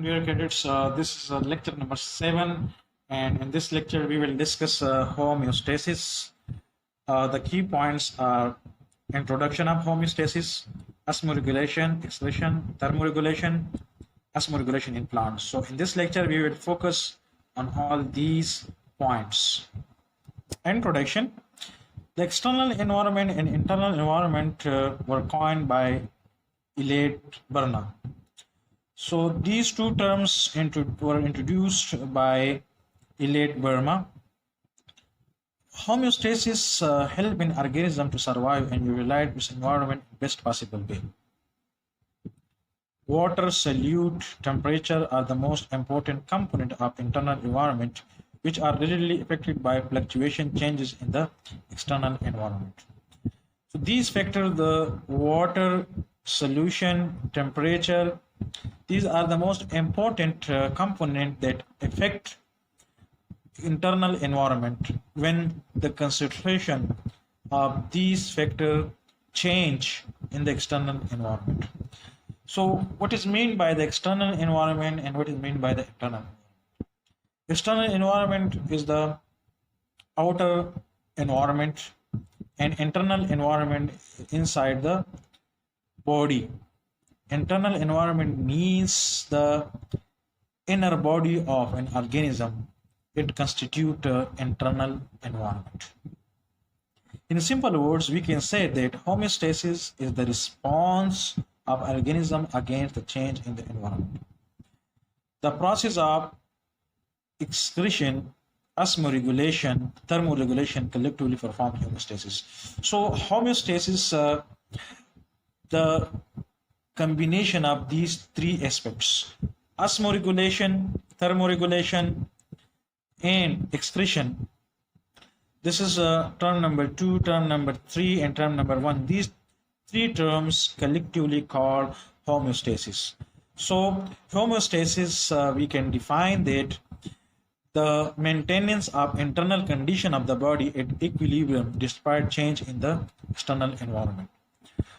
Dear cadets, this is lecture number 7, and in this lecture we will discuss homeostasis. The key points are introduction of homeostasis, osmoregulation, excretion, thermoregulation, osmoregulation in plants. So in this lecture we will focus on all these points. Introduction. The external environment and internal environment were coined by Elliot Burnham. So these two terms were introduced by Elliot Burma. Homeostasis help an organism to survive and utilize its environment in best possible way. Water, solute, temperature are the most important component of internal environment, which are readily affected by fluctuation changes in the external environment. So these factors, the water, solution, temperature, these are the most important component that affect internal environment when the concentration of these factors change in the external environment. So what is meant by the external environment and what is meant by the internal environment? External environment is the outer environment and internal environment inside the body. Internal environment means the inner body of an organism. It constitutes internal environment. In simple words, we can say that homeostasis is the response of organism against the change in the environment. The process of excretion, osmoregulation, thermoregulation collectively perform homeostasis. So homeostasis, the combination of these three aspects, osmoregulation, thermoregulation, and excretion. This is term number 2, term number 3, and term number 1. These three terms collectively called homeostasis. So homeostasis, we can define that the maintenance of internal condition of the body at equilibrium despite change in the external environment.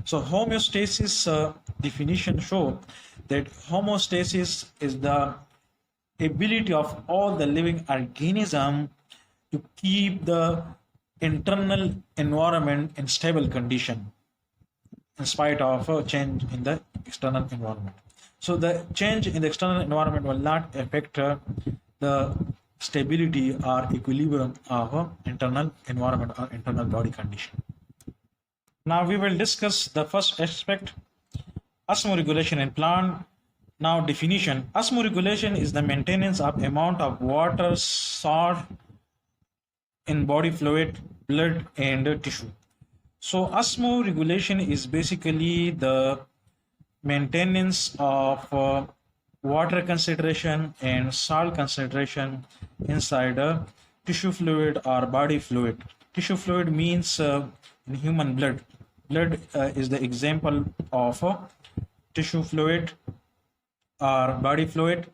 So homeostasis definition show that homeostasis is the ability of all the living organism to keep the internal environment in stable condition in spite of a change in the external environment. So the change in the external environment will not affect the stability or equilibrium of internal environment or internal body condition. Now we will discuss the first aspect, osmoregulation in plant. Now definition, osmoregulation is the maintenance of amount of water, salt in body fluid, blood and tissue. So osmoregulation is basically the maintenance of water concentration and salt concentration inside a tissue fluid or body fluid. Tissue fluid means in human blood. Blood is the example of tissue fluid or body fluid,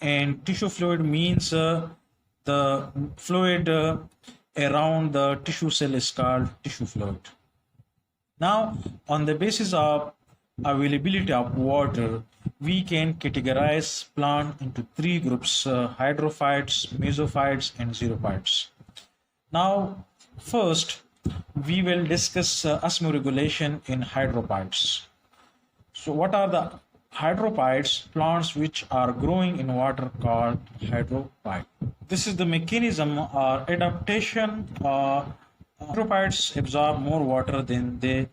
and tissue fluid means the fluid around the tissue cell is called tissue fluid. Now, on the basis of availability of water, we can categorize plant into three groups, hydrophytes, mesophytes, and xerophytes. Now, first, we will discuss osmoregulation in hydrophytes. So what are the hydrophytes? Plants which are growing in water called hydrophyte. This is the mechanism or adaptation. Hydrophytes absorb more water than they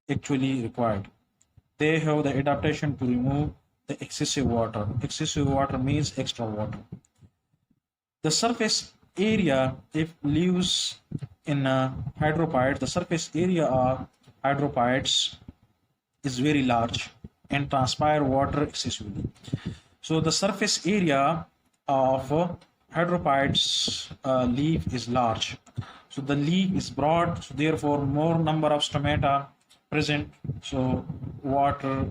actually required. They have the adaptation to remove the excessive water. Excessive water means extra water. The surface area, if lives in hydrophyte, the surface area of hydrophytes is very large and transpire water excessively. So the surface area of hydrophytes leaf is large. So the leaf is broad, so therefore more number of stomata present, so water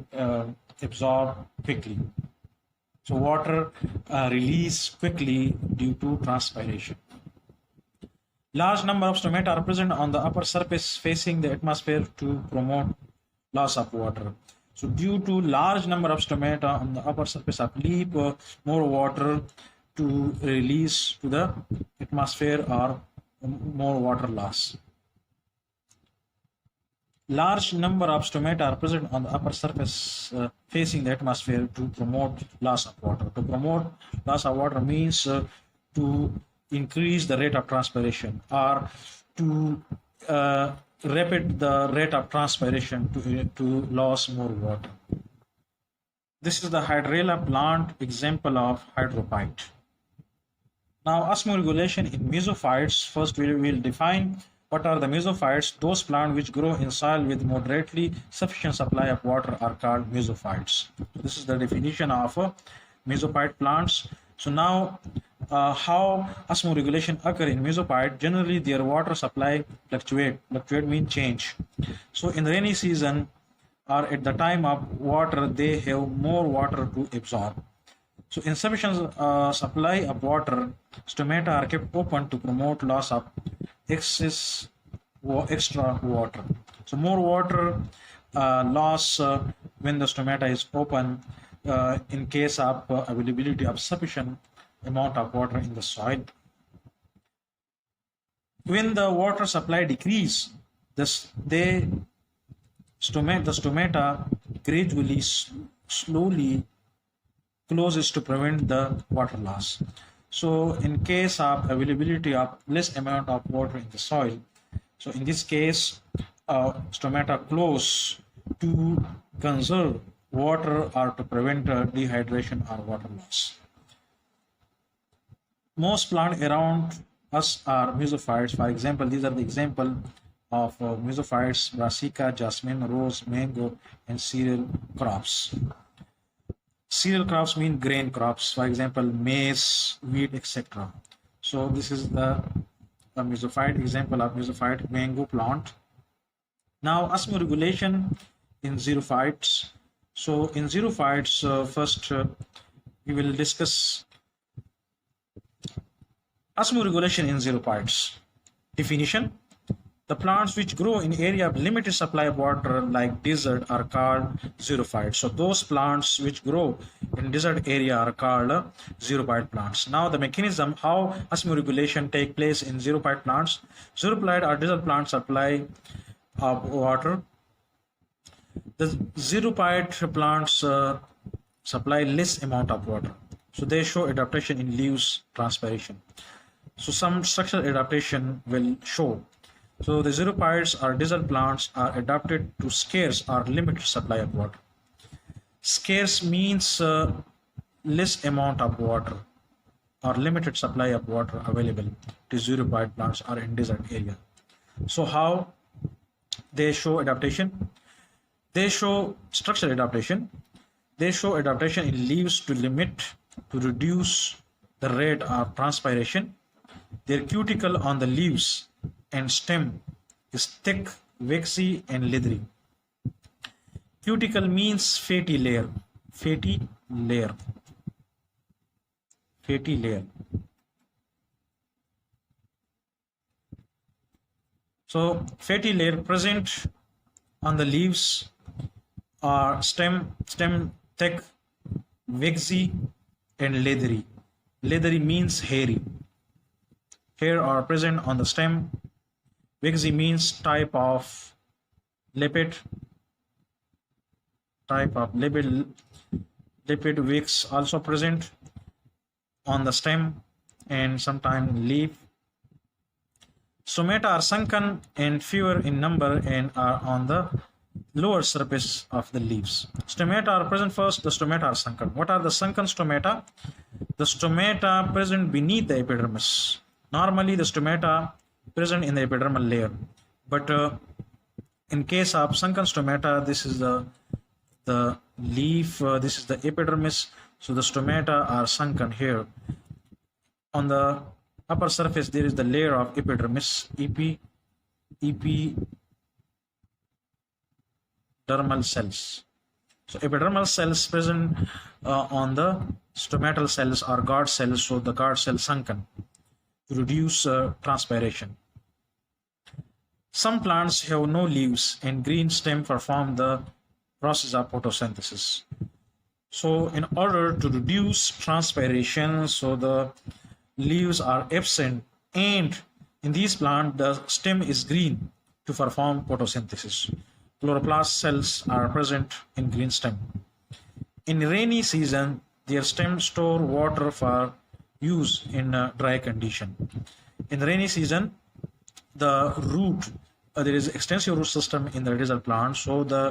absorb quickly. So water release quickly due to transpiration. Large number of stomata are present on the upper surface facing the atmosphere to promote loss of water. So due to large number of stomata on the upper surface of leaf, more water to release to the atmosphere or more water loss. Large number of stomata are present on the upper surface facing the atmosphere to promote loss of water. To promote loss of water means to increase the rate of transpiration or to rapid the rate of transpiration to lose more water. This is the hydrilla plant example of hydrophyte. Now, osmoregulation in mesophytes. First, we will define what are the mesophytes. Those plants which grow in soil with moderately sufficient supply of water are called mesophytes. So this is the definition of mesophyte plants. So now, how osmoregulation occur in mesophyte? Generally, their water supply fluctuate. Fluctuate means change. So in the rainy season or at the time of water, they have more water to absorb. So insufficient supply of water, stomata are kept open to promote loss of extra water. So more water loss when the stomata is open in case of availability of sufficient amount of water in the soil. When the water supply decrease, the stomata gradually, slowly closes to prevent the water loss. So in case of availability of less amount of water in the soil, so in this case, stomata close to conserve water or to prevent dehydration or water loss. Most plants around us are mesophytes. For example, these are the example of mesophytes: brassica, jasmine, rose, mango, and cereal crops. Cereal crops mean grain crops, for example, maize, wheat, etc. So this is the mesophyte example of mesophyte mango plant. Now, osmoregulation in xerophytes. So in xerophytes, first we will discuss osmoregulation in xerophytes. Definition: the plants which grow in area of limited supply of water like desert are called xerophytes. So those plants which grow in desert area are called xerophyte plants. Now the mechanism how osmoregulation take place in xerophyte plants. Xerophyte or desert plants supply of water. The xerophyte plants supply less amount of water. So they show adaptation in leaves transpiration. So some structural adaptation will show. So the xerophytes or desert plants are adapted to scarce or limited supply of water. Scarce means less amount of water or limited supply of water available to xerophyte plants or in desert area. So how they show adaptation? They show structural adaptation. They show adaptation in leaves to reduce the rate of transpiration. Their cuticle on the leaves and stem is thick, waxy, and leathery. Cuticle means fatty layer. Fatty layer. Fatty layer. So fatty layer present on the leaves are stem thick, waxy, and leathery. Leathery means hairy. Hair are present on the stem. Waxy means type of lipid wax also present on the stem and sometimes leaf. Stomata are sunken and fewer in number and are on the lower surface of the leaves. Stomata are present first. The stomata are sunken. What are the sunken stomata? The stomata present beneath the epidermis. Normally the stomata present in the epidermal layer, but in case of sunken stomata, this is the leaf, this is the epidermis. So the stomata are sunken here. On the upper surface there is the layer of epidermis, epidermal cells. So epidermal cells present on the stomatal cells or guard cells. So the guard cell sunken to reduce transpiration. Some plants have no leaves and green stem perform the process of photosynthesis. So in order to reduce transpiration, so the leaves are absent, and in these plants the stem is green to perform photosynthesis. Chloroplast cells are present in green stem. In rainy season, their stems store water for use in dry condition. In rainy season, the root, there is extensive root system in the desert plant, so the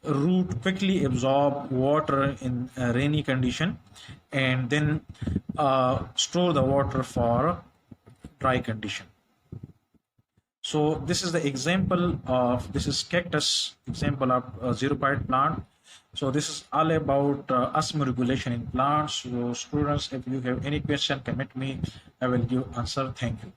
root quickly absorb water in rainy condition and then store the water for dry condition. So this is the example of, this is cactus example of xerophyte plant. So this is all about osmoregulation in plants. So students, if you have any question, comment me, I will give answer. Thank you.